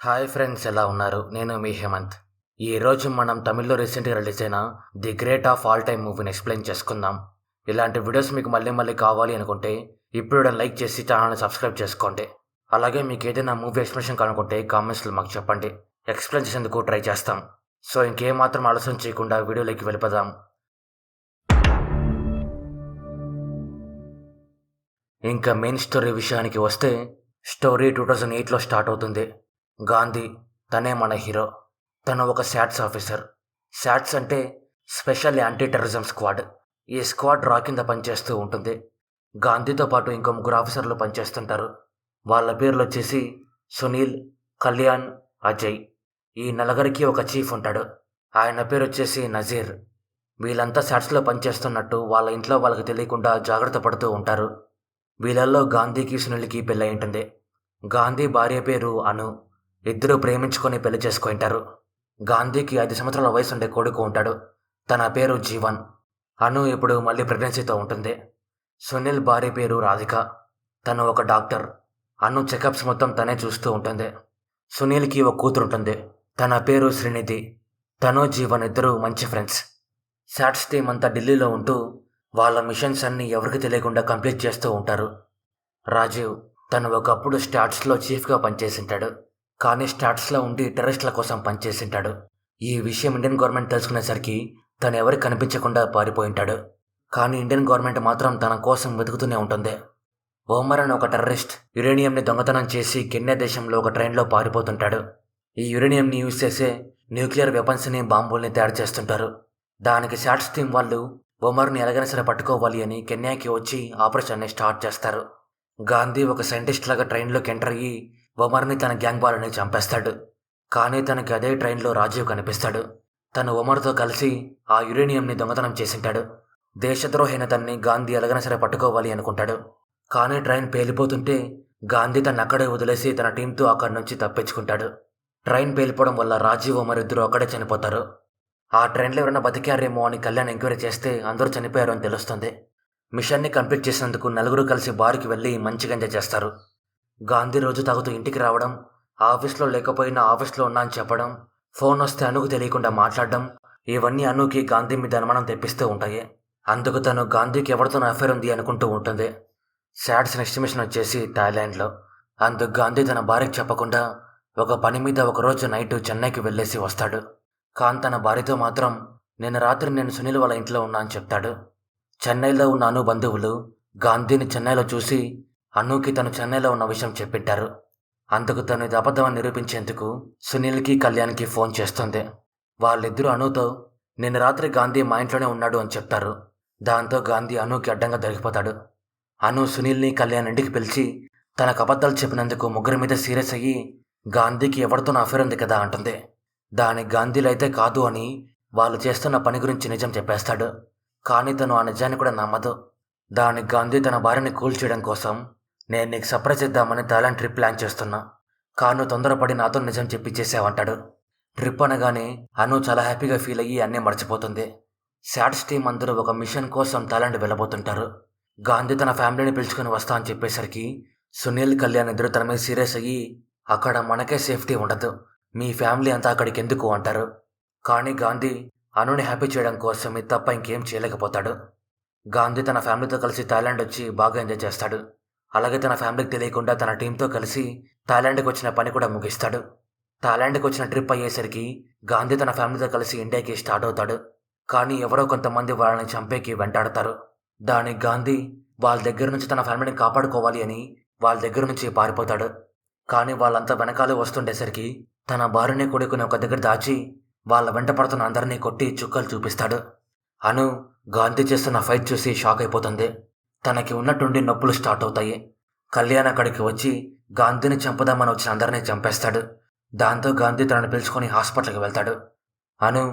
Hi friends, ఎలా ఉన్నారు? నేను మీ హేమంత్. ఈరోజు మనం తమిళ్లో రీసెంట్గా రిలీజ్ అయిన the great of all time మూవీని ఎక్స్ప్లెయిన్ చేసుకుందాం. ఇలాంటి వీడియోస్ మీకు మళ్ళీ మళ్ళీ కావాలి అనుకుంటే ఇప్పుడు లైక్ చేసి ఛానల్ని సబ్స్క్రైబ్ చేసుకోండి. అలాగే మీకు ఏదైనా మూవీ ఎక్స్ప్లెనేషన్ కానుకుంటే కామెంట్స్లో మాకు చెప్పండి. ఎక్స్ప్లెయిన్ చేసేందుకు ట్రై చేస్తాం. సో ఇంకేమాత్రం ఆలస్యం చేయకుండా వీడియోలోకి వెళ్ళిపోదాం. ఇంకా మెయిన్ స్టోరీ విషయానికి వస్తే స్టోరీ 2008లో స్టార్ట్ అవుతుంది. గాంధీ తనే మన హీరో. తను ఒక శాట్స్ ఆఫీసర్. శాట్స్ అంటే స్పెషల్ యాంటీ టెర్రరిజం స్క్వాడ్. ఈ స్క్వాడ్ రా కింద పనిచేస్తూ ఉంటుంది. గాంధీతో పాటు ఇంకో ముగ్గురు ఆఫీసర్లు పనిచేస్తుంటారు. వాళ్ళ పేర్లు వచ్చేసి సునీల్, కళ్యాణ్, అజయ్. ఈ నలుగురికి ఒక చీఫ్ ఉంటాడు. ఆయన పేరు వచ్చేసి నజీర్. వీళ్ళంతా శాట్స్లో పనిచేస్తున్నట్టు వాళ్ళ ఇంట్లో వాళ్ళకి తెలియకుండా జాగ్రత్త పడుతూ ఉంటారు. వీళ్ళల్లో గాంధీకి సునీల్కి పెళ్ళి ఉంటుంది. గాంధీ భార్య పేరు అను. ఇద్దరూ ప్రేమించుకొని పెళ్లి చేసుకుంటారు. గాంధీకి 5 సంవత్సరాల వయసు ఉండే కొడుకు ఉంటాడు. తన పేరు జీవన్. అను ఇప్పుడు మళ్ళీ ప్రెగ్నెన్సీతో ఉంటుంది. సునీల్ భార్య పేరు రాధిక. తను ఒక డాక్టర్. అను చెకప్స్ మొత్తం తనే చూస్తూ ఉంటుంది. సునీల్కి ఒక కూతురు ఉంటుంది. తన పేరు శ్రీనిధి. తను జీవన్ ఇద్దరు మంచి ఫ్రెండ్స్. శాట్స్ టీమ్ అంతా ఢిల్లీలో ఉంటూ వాళ్ళ మిషన్స్ అన్నీ ఎవరికి తెలియకుండా కంప్లీట్ చేస్తూ ఉంటారు. రాజీవ్ తను ఒకప్పుడు స్టాట్స్లో చీఫ్గా పనిచేసింటాడు. కానీ స్టాట్స్లో ఉండి టెర్రరిస్టుల కోసం పనిచేసింటాడు. ఈ విషయం ఇండియన్ గవర్నమెంట్ తెలుసుకునేసరికి తను ఎవరికి కనిపించకుండా పారిపోయింటాడు. కానీ ఇండియన్ గవర్నమెంట్ మాత్రం తన కోసం వెతుకుతూనే ఉంటుంది. ఓమర్ అని ఒక టెర్రరిస్ట్ యురేనియంని దొంగతనం చేసి కెన్యా దేశంలో ఒక ట్రైన్లో పారిపోతుంటాడు. ఈ యురేనియంని యూజ్ చేసే న్యూక్లియర్ వెపన్స్ని, బాంబుల్ని తయారు చేస్తుంటారు. దానికి శాట్స్ టీమ్ వాళ్ళు ఓమర్ని ఎలాగైనా సరే పట్టుకోవాలి అని కెన్యాకి వచ్చి ఆపరేషన్ని స్టార్ట్ చేస్తారు. గాంధీ ఒక సైంటిస్ట్ లాగా ట్రైన్లోకి ఎంటర్ అయ్యి ఒమర్ని తన గ్యాంగ్ వాళ్ళని చంపేస్తాడు. కానీ తనకి అదే ట్రైన్లో రాజీవ్ కనిపిస్తాడు. తను ఒమర్తో కలిసి ఆ యురేనియంని దొంగతనం చేసింటాడు. దేశద్రోహైన తన్ని గాంధీ ఎలాగైనా సరే పట్టుకోవాలి అనుకుంటాడు. కానీ ట్రైన్ పేలిపోతుంటే గాంధీ తను అక్కడే వదిలేసి తన టీంతో అక్కడి నుంచి తప్పించుకుంటాడు. ట్రైన్ పేలిపోవడం వల్ల రాజీవ్ ఒమర్ ఇద్దరు అక్కడే చనిపోతారు. ఆ ట్రైన్లో ఎవరైనా బతికారేమో అని కళ్యాణ్ ఎంక్వైరీ చేస్తే అందరూ చనిపోయారు అని తెలుస్తుంది. మిషన్ని కంప్లీట్ చేసినందుకు నలుగురు కలిసి బార్కి వెళ్ళి మంచిగా ఎంజాయ్ చేస్తారు. గాంధీ రోజు తాగుతూ ఇంటికి రావడం, ఆఫీస్లో లేకపోయినా ఆఫీస్లో ఉన్నా అని చెప్పడం, ఫోన్ వస్తే అనుకు తెలియకుండా మాట్లాడడం, ఇవన్నీ అనుకి గాంధీ మీద అనుమానం తెప్పిస్తూ ఉంటాయి. అందుకు తను గాంధీకి ఎవరితోనూ అఫైర్ ఉంది అనుకుంటూ ఉంటుంది. శాట్స్ నెక్స్ట్ మిషన్ వచ్చేసి థాయిలాండ్లో. అందుకు గాంధీ తన భార్యకి చెప్పకుండా ఒక పని మీద ఒకరోజు నైట్ చెన్నైకి వెళ్ళేసి వస్తాడు. కానీ తన భార్యతో మాత్రం నిన్న రాత్రి నేను సునీల్ వాళ్ళ ఇంట్లో ఉన్నా అని చెప్తాడు. చెన్నైలో ఉన్న అను బంధువులు గాంధీని చెన్నైలో చూసి అనుకి తను చెన్నైలో ఉన్న విషయం చెప్పింటారు. అందుకు తను ఇది అబద్ధమని నిరూపించేందుకు సునీల్కి, కళ్యాణ్కి ఫోన్ చేస్తుంది. వాళ్ళిద్దరూ అనుతో నిన్న రాత్రి గాంధీ మా ఇంట్లోనే ఉన్నాడు అని చెప్తారు. దాంతో గాంధీ అనుకి అడ్డంగా దొరికిపోతాడు. అను సునీల్ని, కళ్యాణ్ ఇంటికి పిలిచి తనకు అబద్ధాలు చెప్పినందుకు ముగ్గురి మీద సీరియస్ అయ్యి గాంధీకి ఎవరితోనూ అఫైర్ ఉంది కదా అంటుంది. దానికి గాంధీలో అయితే కాదు అని వాళ్ళు చేస్తున్న పని గురించి నిజం చెప్పేస్తాడు. కానీ తను ఆ నిజాన్ని కూడా నమ్మదు. దానికి గాంధీ తన భార్యని కూల్ చేయడం కోసం నేను నీకు సర్ప్రైజ్ ఇద్దామని థాయిలాండ్ ట్రిప్ ప్లాన్ చేస్తున్నా, కాను తొందరపడి నాతో నిజం చెప్పిచ్చేసావంటాడు. ట్రిప్ అనగానే అను చాలా హ్యాపీగా ఫీల్ అయ్యి అన్నీ మర్చిపోతుంది. శాట్స్ టీమ్ అందరూ ఒక మిషన్ కోసం థాయిలాండ్ వెళ్ళబోతుంటారు. గాంధీ తన ఫ్యామిలీని పిలుచుకొని వస్తా అని చెప్పేసరికి సునీల్, కళ్యాణ్ ఇద్దరు తన మీద సీరియస్ అయ్యి అక్కడ మనకే సేఫ్టీ ఉండదు, మీ ఫ్యామిలీ అంతా అక్కడికి ఎందుకు అంటారు. కానీ గాంధీ అనుని హ్యాపీ చేయడం కోసం ఇది తప్ప ఇంకేం చేయలేకపోతాడు. గాంధీ తన ఫ్యామిలీతో కలిసి థాయిలాండ్ వచ్చి బాగా ఎంజాయ్ చేస్తాడు. అలాగే తన ఫ్యామిలీకి తెలియకుండా తన టీంతో కలిసి థాయిలాండ్కి వచ్చిన పని కూడా ముగిస్తాడు. థాయిలాండ్కి వచ్చిన ట్రిప్ అయ్యేసరికి గాంధీ తన ఫ్యామిలీతో కలిసి ఇండియాకి స్టార్ట్ అవుతాడు. కానీ ఎవరో కొంతమంది వాళ్ళని చంపేకి వెంటాడతారు. దానికి గాంధీ వాళ్ళ దగ్గర నుంచి తన ఫ్యామిలీని కాపాడుకోవాలి అని వాళ్ళ దగ్గర నుంచి పారిపోతాడు. కానీ వాళ్ళంతా వెనకాలే వస్తుండేసరికి తన భార్యని కొడుకుని ఒక దగ్గర దాచి వాళ్ళ వెంట పడుతున్న అందరినీ కొట్టి చుక్కలు చూపిస్తాడు. అను గాంధీ చేస్తున్న ఫైట్ చూసి షాక్ అయిపోతుంది. తనకి ఉన్నట్టుండి నొప్పులు స్టార్ట్ అవుతాయి. కళ్యాణ్ అక్కడికి వచ్చి గాంధీని చంపుదామని వచ్చిన అందరినీ చంపేస్తాడు. దాంతో గాంధీ తనని పిలుచుకొని హాస్పిటల్కి వెళ్తాడు. అను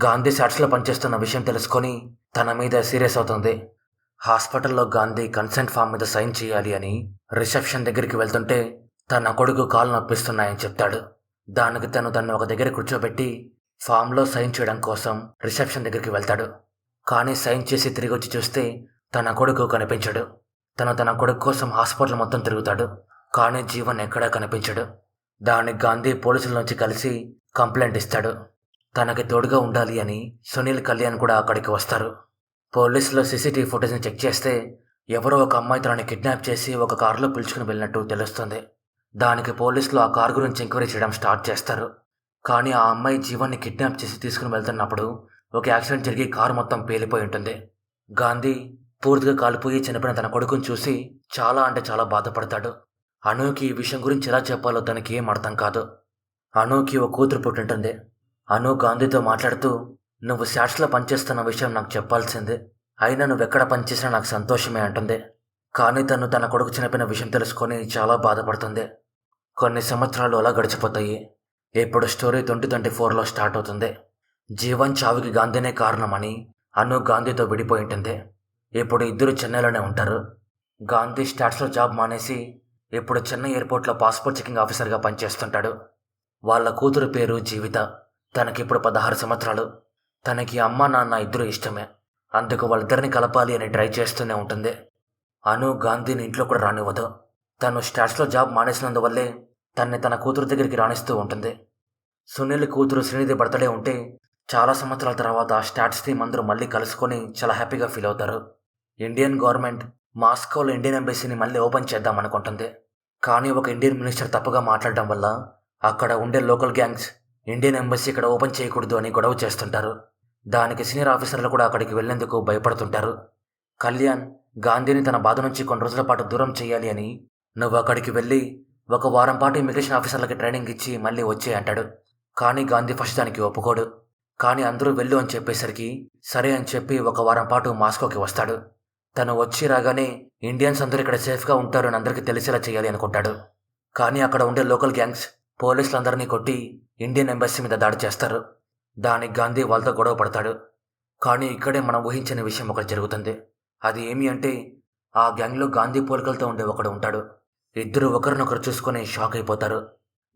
గాంధీ శాట్స్లో పనిచేస్తున్న విషయం తెలుసుకొని తన మీద సీరియస్ అవుతుంది. హాస్పిటల్లో గాంధీ కన్సెంట్ ఫామ్ మీద సైన్ చేయాలి అని రిసెప్షన్ దగ్గరికి వెళ్తుంటే తన కొడుకు కాలు నొప్పిస్తున్నాయని చెప్తాడు. దానికి తను ఒక దగ్గర కూర్చోబెట్టి ఫామ్లో సైన్ చేయడం కోసం రిసెప్షన్ దగ్గరికి వెళ్తాడు. కానీ సైన్ చేసి తిరిగి వచ్చి చూస్తే తన కొడుకు కనిపించడు. తన కొడుకు కోసం హాస్పిటల్ మొత్తం తిరుగుతాడు. కానీ జీవన్ ఎక్కడా కనిపించడు. దానికి గాంధీ పోలీసుల నుంచి కలిసి కంప్లైంట్ ఇస్తాడు. తనకి తోడుగా ఉండాలి అని సునీల్, కళ్యాణ్ కూడా అక్కడికి వస్తారు. పోలీసులు సీసీటీవీ ఫుటేజ్ని చెక్ చేస్తే ఎవరో ఒక అమ్మాయి తనని కిడ్నాప్ చేసి ఒక కారులో పిలుచుకుని వెళ్ళినట్టు తెలుస్తుంది. దానికి పోలీసులు ఆ కారు గురించి ఎంక్వైరీ చేయడం స్టార్ట్ చేస్తారు. కానీ ఆ అమ్మాయి జీవాన్ని కిడ్నాప్ చేసి తీసుకుని వెళ్తున్నప్పుడు ఒక యాక్సిడెంట్ జరిగి కారు మొత్తం పేలిపోయి ఉంటుంది. గాంధీ పూర్తిగా కాలిపోయి చనిపోయిన తన కొడుకుని చూసి చాలా అంటే చాలా బాధపడతాడు. అనుకి ఈ విషయం గురించి ఎలా చెప్పాలో తనకి ఏం అర్థం కాదు. అనుకి ఒక కూతురు పుట్టింటుంది. అను గాంధీతో మాట్లాడుతూ, నువ్వు శాట్స్లో పనిచేస్తున్న విషయం నాకు చెప్పాల్సిందే, అయినా నువ్వెక్కడ పనిచేసినా నాకు సంతోషమే అంటుంది. కానీ తను తన కొడుకు చనిపోయిన విషయం తెలుసుకొని చాలా బాధపడుతుంది. కొన్ని సంవత్సరాలు అలా గడిచిపోతాయి. ఇప్పుడు స్టోరీ 2024లో స్టార్ట్ అవుతుంది. జీవన్ చావుకి గాంధీనే కారణమని అను గాంధీతో విడిపోయి ఉంటుంది. ఇప్పుడు ఇద్దరు చెన్నైలోనే ఉంటారు. గాంధీ స్టాట్స్లో జాబ్ మానేసి ఇప్పుడు చెన్నై ఎయిర్పోర్ట్లో పాస్పోర్ట్ చెకింగ్ ఆఫీసర్గా పనిచేస్తుంటాడు. వాళ్ళ కూతురు పేరు జీవిత. తనకిప్పుడు 16 సంవత్సరాలు. తనకి అమ్మ నాన్న ఇద్దరు ఇష్టమే. అందుకు వాళ్ళిద్దరిని కలపాలి అని ట్రై చేస్తూనే ఉంటుంది. అను గాంధీని ఇంట్లో కూడా రానివ్వదు. తను స్టాట్స్లో జాబ్ మానేసినందువల్లే తన్ని తన కూతురు దగ్గరికి రాణిస్తూ ఉంటుంది. సునీల్ కూతురు శ్రీనిధి బర్త్డే ఉంటే చాలా సంవత్సరాల తర్వాత స్టాట్స్ టీమ్ అందరూ మళ్ళీ కలుసుకొని చాలా హ్యాపీగా ఫీల్ అవుతారు. ఇండియన్ గవర్నమెంట్ మాస్కోలో ఇండియన్ ఎంబసీని మళ్ళీ ఓపెన్ చేద్దాం అనుకుంటుంది. కానీ ఒక ఇండియన్ మినిస్టర్ తప్పుగా మాట్లాడడం వల్ల అక్కడ ఉండే లోకల్ గ్యాంగ్స్ ఇండియన్ ఎంబసీ ఇక్కడ ఓపెన్ చేయకూడదు అని గొడవ చేస్తుంటారు. దానికి సీనియర్ ఆఫీసర్లు కూడా అక్కడికి వెళ్లేందుకు భయపడుతుంటారు. కళ్యాణ్ గాంధీని తన బాధ నుంచి కొన్ని రోజుల పాటు దూరం చేయాలి అని, నువ్వు అక్కడికి వెళ్ళి 1 వారం పాటు ఇమిగ్రేషన్ ఆఫీసర్లకి ట్రైనింగ్ ఇచ్చి మళ్ళీ వచ్చే అంటాడు. కానీ గాంధీ ఫస్ట్ దానికి ఒప్పుకోడు. కానీ అందరూ వెళ్ళు అని చెప్పేసరికి సరే అని చెప్పి 1 వారం పాటు మాస్కోకి వస్తాడు. తను వచ్చి రాగానే ఇండియన్స్ అందరూ ఇక్కడ సేఫ్గా ఉంటారు అని అందరికీ తెలిసేలా చేయాలి అనుకుంటాడు. కానీ అక్కడ ఉండే లోకల్ గ్యాంగ్స్ పోలీసులందరినీ కొట్టి ఇండియన్ ఎంబసీ మీద దాడి చేస్తారు. దానికి గాంధీ వాళ్ళతో గొడవ పడతాడు. కానీ ఇక్కడే మనం ఊహించని విషయం ఒకటి జరుగుతుంది. అది ఏమి అంటే ఆ గ్యాంగ్లో గాంధీ పోలికలతో ఉండే ఒకడు ఉంటాడు. ఇద్దరు ఒకరినొకరు చూసుకొని షాక్ అయిపోతారు.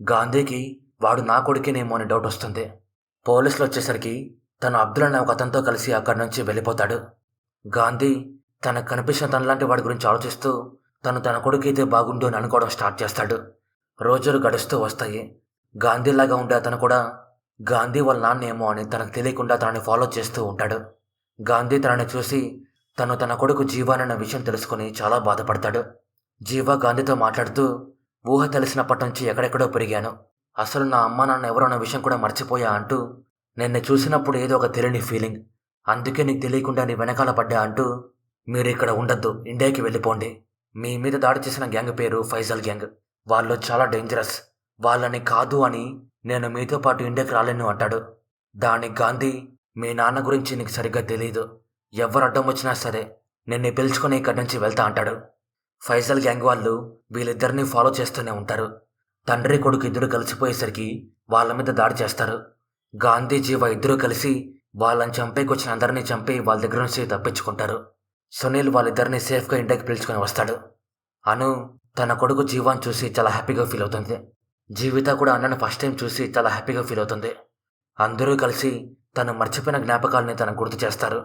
గాంధీకి వాడు నా కొడుకేనేమో అని డౌట్ వస్తుంది. పోలీసులు వచ్చేసరికి తను అబ్దుల్ అనే ఒక అతనితో కలిసి అక్కడి నుంచి వెళ్ళిపోతాడు. గాంధీ తనకు కనిపించిన తనలాంటి వాడి గురించి ఆలోచిస్తూ తన కొడుకైతే బాగుండు అని అనుకోవడం స్టార్ట్ చేస్తాడు. రోజులు గడుస్తూ వస్తాయి. గాంధీలాగా ఉండే అతను కూడా గాంధీ వాళ్ళ నాన్నేమో అని తనకు తెలియకుండా తనని ఫాలో చేస్తూ ఉంటాడు. గాంధీ తనని చూసి తన కొడుకు జీవానన్న విషయం తెలుసుకుని చాలా బాధపడతాడు. జీవా గాంధీతో మాట్లాడుతూ, ఊహ తెలిసినప్పటి నుంచి ఎక్కడెక్కడో పెరిగాను, అసలు నా అమ్మ నాన్న ఎవరో అన్న విషయం కూడా మర్చిపోయా అంటూ, నిన్ను చూసినప్పుడు ఏదో ఒక తెలియని ఫీలింగ్, అందుకే నీకు తెలియకుండా నీ వెనకాల పడ్డా అంటూ, మీరు ఇక్కడ ఉండొద్దు, ఇండియాకి వెళ్ళిపోండి. మీ మీద దాడి చేసిన గ్యాంగ్ పేరు ఫైజల్ గ్యాంగ్. వాళ్ళు చాలా డేంజరస్, వాళ్ళని కాదు అని నేను మీతో పాటు ఇండియాకి రాలేను అంటాడు. దానికి గాంధీ, మీ నాన్న గురించి నీకు సరిగ్గా తెలీదు, ఎవరు అడ్డం వచ్చినా సరే నిన్ను పిలుచుకొని ఇక్కడి నుంచి వెళ్తా అంటాడు. ఫైజల్ గ్యాంగ్ వాళ్ళు వీళ్ళిద్దరినీ ఫాలో చేస్తూనే ఉంటారు. తండ్రి కొడుకు ఇద్దరు కలిసిపోయేసరికి వాళ్ళ మీద దాడి చేస్తారు. గాంధీ జీవ ఇద్దరూ కలిసి వాళ్ళని చంపేకొచ్చిన అందరినీ చంపి వాళ్ళ దగ్గర నుంచి తప్పించుకుంటారు. సునీల్ వాళ్ళిద్దరినీ సేఫ్గా ఇండియాకి పిలుచుకొని వస్తాడు. అను తన కొడుకు జీవాన్ని చూసి చాలా హ్యాపీగా ఫీల్ అవుతుంది. జీవిత కూడా అన్నను ఫస్ట్ టైం చూసి చాలా హ్యాపీగా ఫీల్ అవుతుంది. అందరూ కలిసి తను మర్చిపోయిన జ్ఞాపకాలని తనకు గుర్తు చేస్తారు.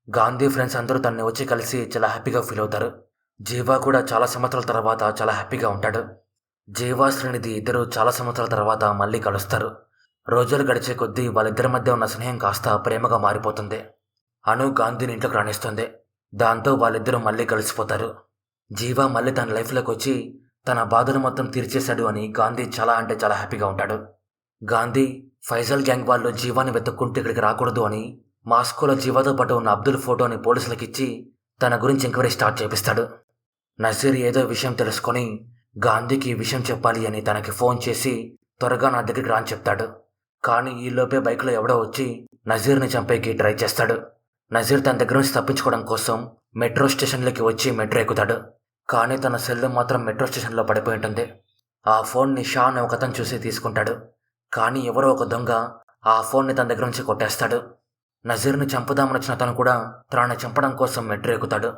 గాంధీ ఫ్రెండ్స్ అందరూ తనని వచ్చి కలిసి చాలా హ్యాపీగా ఫీల్ అవుతారు. జీవా కూడా చాలా సంవత్సరాల తర్వాత చాలా హ్యాపీగా ఉంటాడు. జీవా శ్రీనిధి ఇద్దరు చాలా సంవత్సరాల తర్వాత మళ్ళీ కలుస్తారు. రోజులు గడిచే కొద్దీ వాళ్ళిద్దరి మధ్య ఉన్న స్నేహం కాస్త ప్రేమగా మారిపోతుంది. అను గాంధీని ఇంట్లోకి రాణిస్తుంది. దాంతో వాళ్ళిద్దరూ మళ్ళీ కలిసిపోతారు. జీవా మళ్ళీ తన లైఫ్లోకి వచ్చి తన బాధను మొత్తం తీర్చేశాడు అని గాంధీ చాలా అంటే చాలా హ్యాపీగా ఉంటాడు. గాంధీ ఫైజల్ గ్యాంగ్ వాళ్ళు జీవాని వెతుక్కుంటూ ఇక్కడికి రాకూడదు అని మాస్కోలో జీవాతో పాటు ఉన్న అబ్దుల్ ఫోటోని పోలీసులకు ఇచ్చి తన గురించి ఎంక్వైరీ స్టార్ట్ చేపిస్తాడు. నజీర్ ఏదో విషయం తెలుసుకొని గాంధీకి ఈ విషయం చెప్పాలి అని తనకి ఫోన్ చేసి త్వరగా నా దగ్గరికి రాని చెప్తాడు. కానీ ఈలోపే బైక్లో ఎవడో వచ్చి నజీర్ని చంపేకి ట్రై చేస్తాడు. నజీర్ తన దగ్గర నుంచి తప్పించుకోవడం కోసం మెట్రో స్టేషన్లోకి వచ్చి మెట్రో ఎక్కుతాడు. కానీ తన సెల్ మాత్రం మెట్రో స్టేషన్లో పడిపోయి ఉంటుంది. ఆ ఫోన్ని షా అనే ఒక అతను చూసి తీసుకుంటాడు. కానీ ఎవరో ఒక దొంగ ఆ ఫోన్ని తన దగ్గర నుంచి కొట్టేస్తాడు. నజీర్ని చంపుదామని వచ్చిన అతను కూడా తనని చంపడం కోసం మెట్రో ఎక్కుతాడు.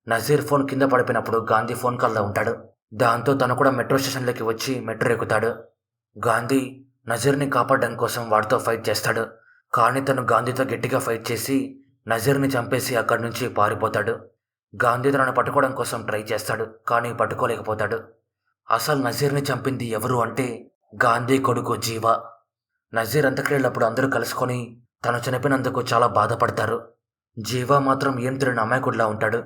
నజీర్ ఫోన్ కింద పడిపోయినప్పుడు గాంధీ ఫోన్ కాల్లో ఉంటాడు. దాంతో తను కూడా మెట్రో స్టేషన్లోకి వచ్చి మెట్రో ఎక్కుతాడు. గాంధీ నజీర్ని కాపాడడం కోసం వాడితో ఫైట్ చేస్తాడు. కానీ తను గాంధీతో గట్టిగా ఫైట్ చేసి నజీర్ని చంపేసి అక్కడి నుంచి పారిపోతాడు. గాంధీ తనను పట్టుకోవడం కోసం ట్రై చేస్తాడు, కానీ పట్టుకోలేకపోతాడు. అసలు నజీర్ని చంపింది ఎవరు అంటే గాంధీ కొడుకు జీవా. నజీర్ అంత్యక్రియలప్పుడు అందరూ కలుసుకొని తను చనిపోయినందుకు చాలా బాధపడతారు. జీవా మాత్రం ఏం తెలియని అమాయకుడిలా ఉంటాడు.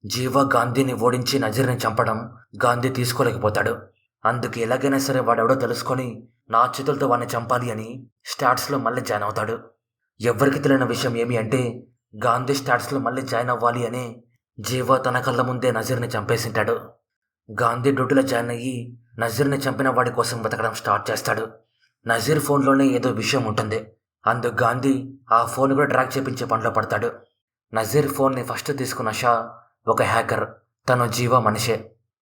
జీవా గాంధీని ఓడించి నజీర్ని చంపడం గాంధీ తీసుకోలేకపోతాడు. అందుకు ఎలాగైనా సరే వాడెవడో తెలుసుకొని నా చేతులతో వాడిని చంపాలి అని స్టాట్స్లో మళ్ళీ జాయిన్ అవుతాడు. ఎవ్వరికి తెలియని విషయం ఏమి అంటే గాంధీ స్టాట్స్లో మళ్ళీ జాయిన్ అవ్వాలి అని జీవా తన కళ్ళ ముందే నజీర్ని చంపేసింటాడు. గాంధీ డ్యూటీలో జాయిన్ అయ్యి నజీర్ని చంపిన వాడి కోసం వెతకడం స్టార్ట్ చేస్తాడు. నజీర్ ఫోన్లోనే ఏదో విషయం ఉంటుంది. అందుకు గాంధీ ఆ ఫోన్ కూడా ట్రాక్ చేపించే పనిలో పడతాడు. నజీర్ ఫోన్ని ఫస్ట్ తీసుకున్న షా ఒక హ్యాకర్. తను జీవా మనిషే.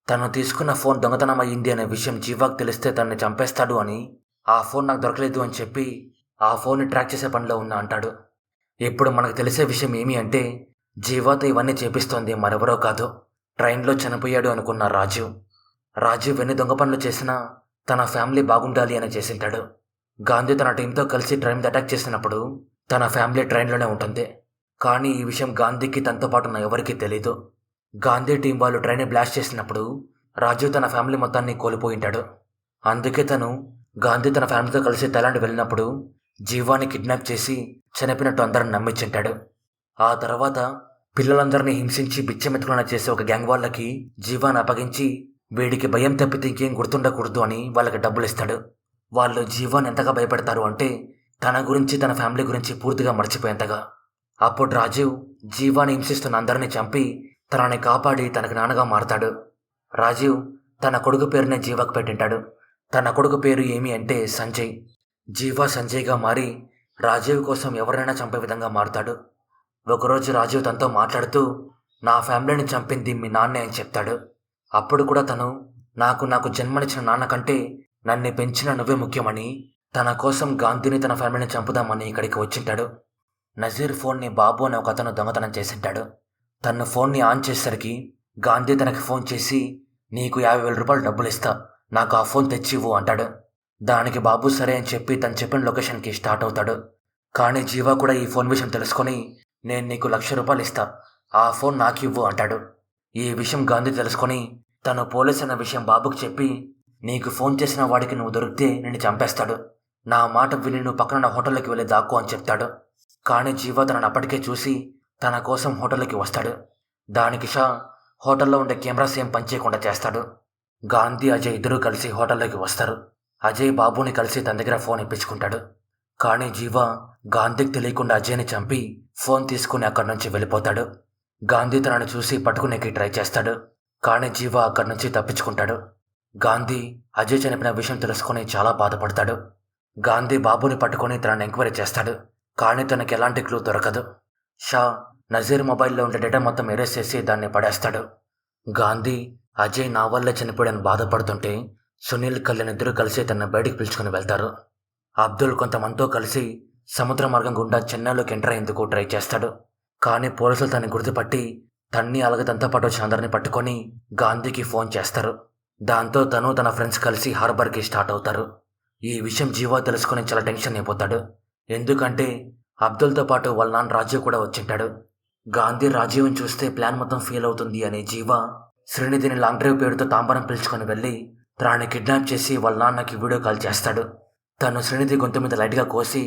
తను తీసుకున్న ఫోన్ దొంగతనం అయ్యింది అనే విషయం జీవాకు తెలిస్తే తనని చంపేస్తాడు అని ఆ ఫోన్ నాకు దొరకలేదు అని చెప్పి ఆ ఫోన్ని ట్రాక్ చేసే పనిలో ఉన్నా అంటాడు. ఇప్పుడు మనకు తెలిసే విషయం ఏమి అంటే జీవాతో ఇవన్నీ చేపిస్తోంది మరెవరో కాదు, ట్రైన్లో చనిపోయాడు అనుకున్న రాజీవ్. రాజీవ్ ఎన్ని దొంగ పనులు చేసినా తన ఫ్యామిలీ బాగుండాలి అని చేసింటాడు. గాంధీ తన టీంతో కలిసి ట్రైన్ మీద అటాక్ చేసినప్పుడు తన ఫ్యామిలీ ట్రైన్లోనే ఉంటుంది. కానీ ఈ విషయం గాంధీకి తనతో పాటు ఉన్న ఎవరికీ తెలీదు. గాంధీ టీం వాళ్ళు ట్రైన్ బ్లాస్ట్ చేసినప్పుడు రాజీవ్ తన ఫ్యామిలీ మొత్తాన్ని కోల్పోయింటాడు. అందుకే తను గాంధీ తన ఫ్యామిలీతో కలిసి థాయిలాండ్ వెళ్ళినప్పుడు జీవాని కిడ్నాప్ చేసి చనిపోయినట్టు అందరిని నమ్మించింటాడు. ఆ తర్వాత పిల్లలందరినీ హింసించి బిచ్చమెత్తుకున్న చేసే ఒక గ్యాంగ్ వాళ్ళకి జీవాని అప్పగించి వీడికి భయం తప్పితే ఇంకేం గుర్తుండకూడదు అని వాళ్ళకి డబ్బులు ఇస్తాడు. వాళ్ళు జీవాని ఎంతగా భయపెడతారు అంటే తన గురించి తన ఫ్యామిలీ గురించి పూర్తిగా మర్చిపోయేంతగా. అప్పుడు రాజీవ్ జీవాని హింసిస్తున్న అందరినీ చంపి తనని కాపాడి తనకు నాన్నగా మారతాడు. రాజీవ్ తన కొడుకు పేరునే జీవాకు పెట్టింటాడు. తన కొడుకు పేరు ఏమి అంటే సంజయ్. జీవా సంజయ్గా మారి రాజీవ్ కోసం ఎవరైనా చంపే విధంగా మారుతాడు. ఒకరోజు రాజీవ్ తనతో మాట్లాడుతూ నా ఫ్యామిలీని చంపింది మీ నాన్నే అని చెప్తాడు. అప్పుడు కూడా తను నాకు జన్మనిచ్చిన నాన్న కంటే నన్ను పెంచిన నువ్వే ముఖ్యమని తన కోసం గాంధీని తన ఫ్యామిలీని చంపుదామని ఇక్కడికి వచ్చింటాడు. నజీర్ ఫోన్ని బాబు అనే ఒక అతను దొంగతనం చేసింటాడు. తన ఫోన్ని ఆన్ చేసేసరికి గాంధీ తనకి ఫోన్ చేసి నీకు 50,000 రూపాయలు డబ్బులు ఇస్తా, నాకు ఆ ఫోన్ తెచ్చివ్వు అంటాడు. దానికి బాబు సరే అని చెప్పి తను చెప్పిన లొకేషన్కి స్టార్ట్ అవుతాడు. కానీ జీవా కూడా ఈ ఫోన్ విషయం తెలుసుకొని నేను నీకు 1,00,000 రూపాయలు ఇస్తా, ఆ ఫోన్ నాకు ఇవ్వు అంటాడు. ఈ విషయం గాంధీ తెలుసుకొని తను పోలీస్ అన్న విషయం బాబుకి చెప్పి నీకు ఫోన్ చేసిన వాడికి నువ్వు దొరికితే నిన్ను చంపేస్తాడు, నా మాట విని నువ్వు పక్కన హోటల్లోకి వెళ్ళి దాక్కో అని చెప్తాడు. కానీ జీవా తనను అప్పటికే చూసి తన కోసం హోటల్లోకి వస్తాడు. దానికి షా హోటల్లో ఉండే కెమెరాస్ ఏం పనిచేయకుండా చేస్తాడు. గాంధీ అజయ్ ఇద్దరూ కలిసి హోటల్లోకి వస్తారు. అజయ్ బాబుని కలిసి తన దగ్గర ఫోన్ ఇప్పించుకుంటాడు. కానీ జీవా గాంధీకి తెలియకుండా అజయ్ని చంపి ఫోన్ తీసుకుని అక్కడి నుంచి వెళ్ళిపోతాడు. గాంధీ తనను చూసి పట్టుకునేకి ట్రై చేస్తాడు. కానీ జీవా అక్కడి నుంచి తప్పించుకుంటాడు. గాంధీ అజయ్ చనిపోయిన విషయం తెలుసుకొని చాలా బాధపడతాడు. గాంధీ బాబుని పట్టుకొని తనని ఎంక్వైరీ చేస్తాడు. కానీ తనకి ఎలాంటి క్లూ దొరకదు. షా నజీర్ మొబైల్లో ఉండే డేటా మొత్తం ఎరేస్ చేసి దాన్ని పడేస్తాడు. గాంధీ అజయ్ నా వల్లే చనిపోయాడని బాధపడుతుంటే సునీల్, కళ్యాణ్ ఇద్దరు కలిసి తనను బయటికి పిలుచుకొని వెళ్తారు. అబ్దుల్ కొంతమందితో కలిసి సముద్ర మార్గం గుండా చెన్నైలోకి ఎంటర్ అయ్యేందుకు ట్రై చేస్తాడు. కానీ పోలీసులు తనని గుర్తుపట్టి తన్ని అలాగే తనతో పాటు వచ్చిన అందరిని పట్టుకొని గాంధీకి ఫోన్ చేస్తారు. దాంతో తను తన ఫ్రెండ్స్ కలిసి హార్బర్కి స్టార్ట్ అవుతారు. ఈ విషయం జీవా తెలుసుకొని చాలా టెన్షన్ అయిపోతాడు. ఎందుకంటే అబ్దుల్తో పాటు వాళ్ళ నాన్న రాజీవ్ కూడా వచ్చింటాడు. గాంధీ రాజీవ్ని చూస్తే ప్లాన్ మొత్తం ఫెయిల్ అవుతుంది అనే జీవా శ్రీనిధిని లాంగ్ డ్రైవ్ పేరుతో తాంబరం పిలుచుకొని వెళ్ళి తనని కిడ్నాప్ చేసి వాళ్ళ నాన్నకి వీడియో కాల్ చేస్తాడు. తను శ్రీనిధి గొంతు మీద లైట్గా కోసి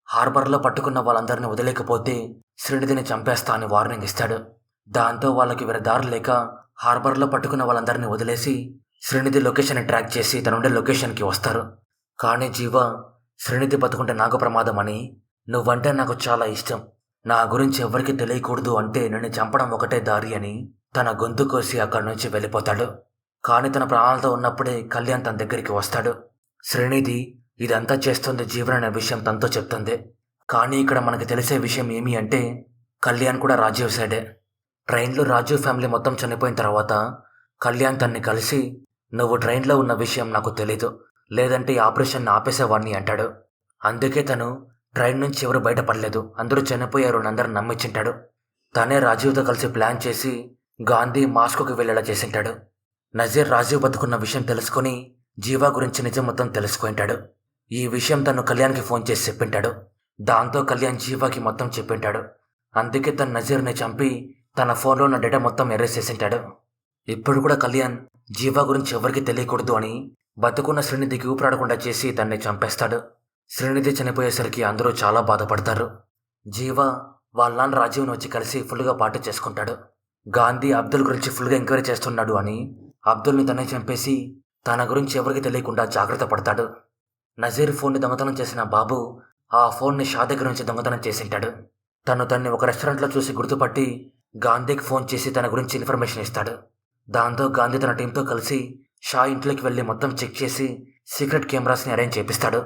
హార్బర్లో పట్టుకున్న వాళ్ళందరినీ వదిలేకపోతే శ్రీనిధిని చంపేస్తా అని వార్నింగ్ ఇస్తాడు. దాంతో వాళ్ళకి వేరే దారి లేక హార్బర్లో పట్టుకున్న వాళ్ళందరినీ వదిలేసి శ్రీనిధి లొకేషన్ని ట్రాక్ చేసి తనుండే లొకేషన్కి వస్తారు. కానీ జీవా శ్రీనిధి బతుకుంటే నాకు ప్రమాదం అని, నువ్వంటే నాకు చాలా ఇష్టం, నా గురించి ఎవరికి తెలియకూడదు అంటే నన్ను చంపడం ఒకటే దారి అని తన గొంతు కోసి అక్కడి నుంచి వెళ్ళిపోతాడు. కానీ తన ప్రాణాలతో ఉన్నప్పుడే కళ్యాణ్ తన దగ్గరికి వస్తాడు. శ్రీనిధి ఇదంతా చేస్తుంది జీవన్ అనే విషయం తనతో చెప్తుంది. కానీ ఇక్కడ మనకు తెలిసే విషయం ఏమి అంటే కళ్యాణ్ కూడా రాజీవ్ సైడే. ట్రైన్లో రాజీవ్ ఫ్యామిలీ మొత్తం చనిపోయిన తర్వాత కళ్యాణ్ తన్ని కలిసి నువ్వు ట్రైన్లో ఉన్న విషయం నాకు తెలీదు, లేదంటే ఈ ఆపరేషన్ని ఆపేసేవాడిని అంటాడు. అందుకే తను ట్రైన్ నుంచి ఎవరు బయటపడలేదు, అందరూ చనిపోయారు అని అందరూ నమ్మించింటాడు. తనే రాజీవ్తో కలిసి ప్లాన్ చేసి గాంధీ మాస్కోకి వెళ్ళేలా చేసింటాడు. నజీర్ రాజీవ్ బతుకున్న విషయం తెలుసుకొని జీవా గురించి నిజం మొత్తం తెలుసుకుంటాడు. ఈ విషయం తను కళ్యాణ్కి ఫోన్ చేసి చెప్పింటాడు. దాంతో కళ్యాణ్ జీవాకి మొత్తం చెప్పింటాడు. అందుకే తను నజీర్ని చంపి తన ఫోన్లో ఉన్న డేటా మొత్తం ఎరేస్ చేసింటాడు. ఇప్పుడు కూడా కళ్యాణ్ జీవా గురించి ఎవరికి తెలియకూడదు అని బతుకున్న శ్రీనిధికి ఊపిరాడకుండా చేసి తన్ని చంపేస్తాడు. శ్రీనిధి చనిపోయేసరికి అందరూ చాలా బాధపడతారు. జీవ వాళ్ళ నాన్న రాజీవ్ని వచ్చి కలిసి ఫుల్గా పార్టీ చేసుకుంటాడు. గాంధీ అబ్దుల్ గురించి ఫుల్గా ఎంక్వైరీ చేస్తున్నాడు అని అబ్దుల్ని తనే చంపేసి తన గురించి ఎవరికి తెలియకుండా జాగ్రత్త పడతాడు. నజీర్ ఫోన్ని దొంగతనం చేసిన బాబు ఆ ఫోన్ని షా దగ్గర నుంచి దొంగతనం చేసింటాడు. తన్ని ఒక రెస్టారెంట్లో చూసి గుర్తుపట్టి గాంధీకి ఫోన్ చేసి తన గురించి ఇన్ఫర్మేషన్ ఇస్తాడు. దాంతో గాంధీ తన టీంతో కలిసి షా ఇంట్లోకి వెళ్ళి మొత్తం చెక్ చేసి సీక్రెట్ కెమెరాస్ని అరేంజ్ చేపిస్తాడు.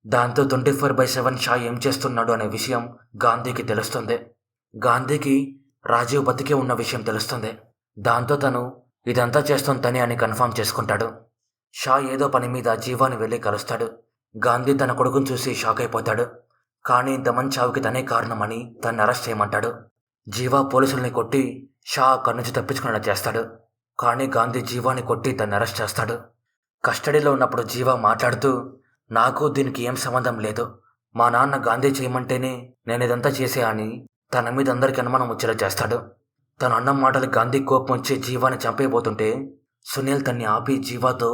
దాంతో 24/7 షా ఏం చేస్తున్నాడు అనే విషయం గాంధీకి తెలుస్తుంది. గాంధీకి రాజీవ్ బతికే ఉన్న విషయం తెలుస్తుంది. దాంతో తను ఇదంతా చేస్తుంది తనే అని కన్ఫర్మ్ చేసుకుంటాడు. షా ఏదో పని మీద జీవాని వెళ్ళి కలుస్తాడు. గాంధీ తన కొడుకును చూసి షాక్ అయిపోతాడు. కానీ దమన్ చావుకి తనే కారణమని తన్ని అరెస్ట్ చేయమంటాడు. జీవా పోలీసుల్ని కొట్టి షా అక్కడి నుంచి తప్పించుకునేలా చేస్తాడు. కానీ గాంధీ జీవాని కొట్టి తన్ని అరెస్ట్ చేస్తాడు. కస్టడీలో ఉన్నప్పుడు జీవా మాట్లాడుతూ, నాకు దీనికి ఏం సంబంధం లేదు, మా నాన్న గాంధీ చేయమంటేనే నేను ఇదంతా చేసే అని తన మీద అందరికీ అనుమానం వచ్చేలా చేస్తాడు. తన అన్న మాటలు గాంధీ కోపం వచ్చి జీవాని చంపేయబోతుంటే సునీల్ తన్ని ఆపి జీవాతో,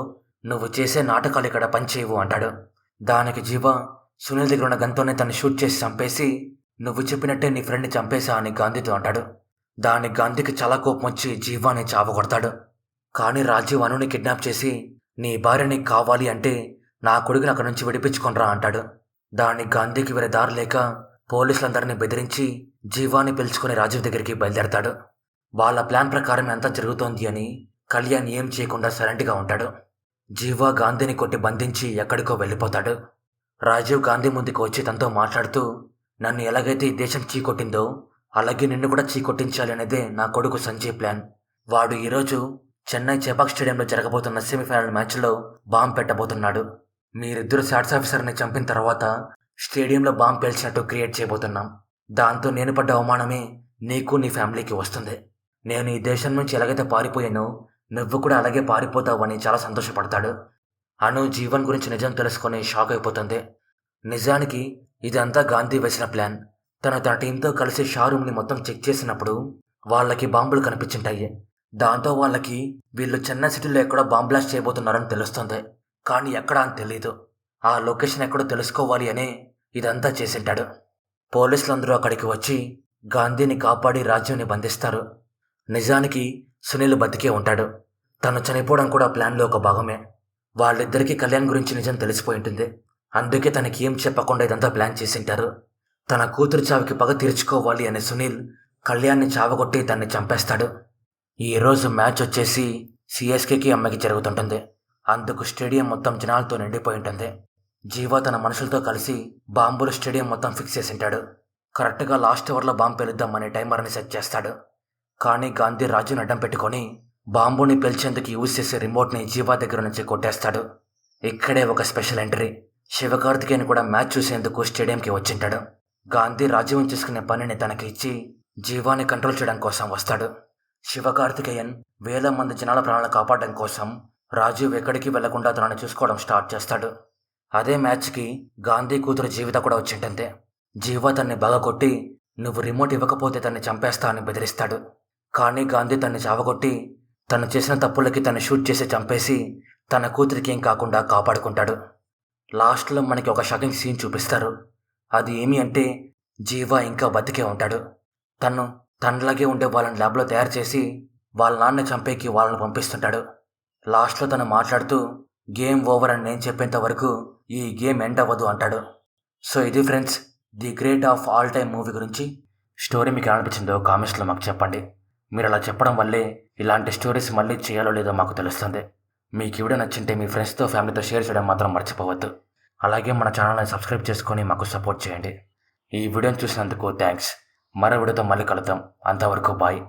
నువ్వు చేసే నాటకాలు ఇక్కడ పనిచేయవు అంటాడు. దానికి జీవా సునీల్ దగ్గర ఉన్న గన్తోనే తన్ని షూట్ చేసి చంపేసి, నువ్వు చెప్పినట్టే నీ ఫ్రెండ్ని చంపేశా అని గాంధీతో అంటాడు. దానికి గాంధీకి చాలా కోపం వచ్చి జీవాని చావగొడతాడు. కానీ రాజీవ్ అనుని కిడ్నాప్ చేసి, నీ భార్య నీకు కావాలి అంటే నా కొడుకుని అక్కడి నుంచి విడిపించుకొనరా అంటాడు. దానికి గాంధీకి వేరే దారి లేక పోలీసులందరినీ బెదిరించి జీవాని పిలుచుకుని రాజీవ్ దగ్గరికి బయలుదేరతాడు. వాళ్ళ ప్లాన్ ప్రకారం ఎంత జరుగుతోంది అని కళ్యాణ్ ఏం చేయకుండా సైలెంట్గా ఉంటాడు. జీవా గాంధీని కొట్టి బంధించి ఎక్కడికో వెళ్ళిపోతాడు. రాజీవ్ గాంధీ ముందుకు వచ్చి తనతో మాట్లాడుతూ, నన్ను ఎలాగైతే ఈ దేశం చీకొట్టిందో అలాగే నిన్ను కూడా చీకొట్టించాలి అనేదే నా కొడుకు సంజయ్ ప్లాన్. వాడు ఈరోజు చెన్నై చెపాక్ స్టేడియంలో జరగబోతున్న సెమీఫైనల్ మ్యాచ్లో బాంబు పెట్టబోతున్నాడు. మీరిద్దరు శాట్స్ ఆఫీసర్ని చంపిన తర్వాత స్టేడియంలో బాంబు పేల్చినట్టు క్రియేట్ చేయబోతున్నాం. దాంతో నేను పడ్డ అవమానమే నీకు నీ ఫ్యామిలీకి వస్తుంది. నేను ఈ దేశం నుంచి ఎలాగైతే పారిపోయానో నువ్వు కూడా అలాగే పారిపోతావు అని చాలా సంతోషపడతాడు. అను జీవన్ గురించి నిజం తెలుసుకొని షాక్ అయిపోతుంది. నిజానికి ఇదంతా గాంధీ వేసిన ప్లాన్. తన టీంతో కలిసి షా రూమ్ని మొత్తం చెక్ చేసినప్పుడు వాళ్ళకి బాంబులు కనిపించుంటాయి. దాంతో వాళ్ళకి వీళ్ళు చెన్నై సిటీలో ఎక్కడో బాంబ్ బ్లాస్ట్ చేయబోతున్నారని తెలుస్తుంది. కానీ ఎక్కడా అని తెలీదు. ఆ లొకేషన్ ఎక్కడో తెలుసుకోవాలి అనే ఇదంతా చేసింటాడు. పోలీసులందరూ అక్కడికి వచ్చి గాంధీని కాపాడి రాజ్యాన్ని బంధిస్తారు. నిజానికి సునీల్ బతికే ఉంటాడు. తను చనిపోవడం కూడా ప్లాన్లో ఒక భాగమే. వాళ్ళిద్దరికీ కళ్యాణ్ గురించి నిజం తెలిసిపోయి ఉంటుంది. అందుకే తనకి ఏం చెప్పకుండా ఇదంతా ప్లాన్ చేసింటారు. తన కూతురు చావుకి పగ తీర్చుకోవాలి అనే సునీల్ కళ్యాణ్ని చావగొట్టి తన్ని చంపేస్తాడు. ఈరోజు మ్యాచ్ వచ్చేసి సిఎస్కేకి అమ్మకి జరుగుతుంటుంది. అందుకు స్టేడియం మొత్తం జనాలతో నిండిపోయి ఉంటుంది. జీవా తన మనుషులతో కలిసి బాంబులు స్టేడియం మొత్తం ఫిక్స్ చేసింటాడు. కరెక్ట్గా లాస్ట్ ఓవర్లో బాంబు పేలుద్దాం అనే టైమర్ని సెట్ చేస్తాడు. కానీ గాంధీ రాజుని అడ్డం పెట్టుకొని బాంబుని పేల్చేందుకు యూజ్ చేసే రిమోట్ని జీవా దగ్గర నుంచి కొట్టేస్తాడు. ఇక్కడే ఒక స్పెషల్ ఎంట్రీ. శివకార్తికేయన్ కూడా మ్యాచ్ చూసేందుకు స్టేడియంకి వచ్చింటాడు. గాంధీ రాజీవం చేసుకునే పనిని తనకి ఇచ్చి జీవాని కంట్రోల్ చేయడం కోసం వస్తాడు. శివకార్తికేయన్ వేల మంది జనాల ప్రాణాలను కాపాడడం కోసం రాజీవ్ ఎక్కడికి వెళ్లకుండా తనని చూసుకోవడం స్టార్ట్ చేస్తాడు. అదే మ్యాచ్కి గాంధీ కూతురు జీవిత కూడా వచ్చింటుంది. జీవా తన్ని బాగా కొట్టి, నువ్వు రిమోట్ ఇవ్వకపోతే తన్ని చంపేస్తా అని బెదిరిస్తాడు. కానీ గాంధీ తన్ని చావగొట్టి తను చేసిన తప్పులకి తను షూట్ చేసి చంపేసి తన కూతురికి ఏం కాకుండా కాపాడుకుంటాడు. లాస్ట్లో మనకి ఒక షాకింగ్ సీన్ చూపిస్తారు. అది ఏమి అంటే జీవా ఇంకా బతికే ఉంటాడు. తనలాగే ఉండే వాళ్ళని ల్యాబ్లో తయారు చేసి వాళ్ళ నాన్న చంపేకి వాళ్ళని పంపిస్తుంటాడు. లాస్ట్లో తను మాట్లాడుతూ, గేమ్ ఓవర్ అని నేను చెప్పేంత వరకు ఈ గేమ్ ఎండ్ అవ్వదు అంటాడు. సో ఇది friends, the great of all time movie గురించి. స్టోరీ మీకు అనిపించిందో కామెంట్స్లో మాకు చెప్పండి. మీరు అలా చెప్పడం వల్లే ఇలాంటి స్టోరీస్ మళ్ళీ చేయాలో లేదో మాకు తెలుస్తుంది. మీకు ఈ వీడియో నచ్చింటే మీ ఫ్రెండ్స్తో ఫ్యామిలీతో షేర్ చేయడం మాత్రం మర్చిపోవద్దు. అలాగే మన ఛానల్ని సబ్స్క్రైబ్ చేసుకొని మాకు సపోర్ట్ చేయండి. ఈ వీడియోని చూసినందుకు థ్యాంక్స్. మరో వీడియోతో మళ్ళీ కలుద్దాం. అంతవరకు బాయ్.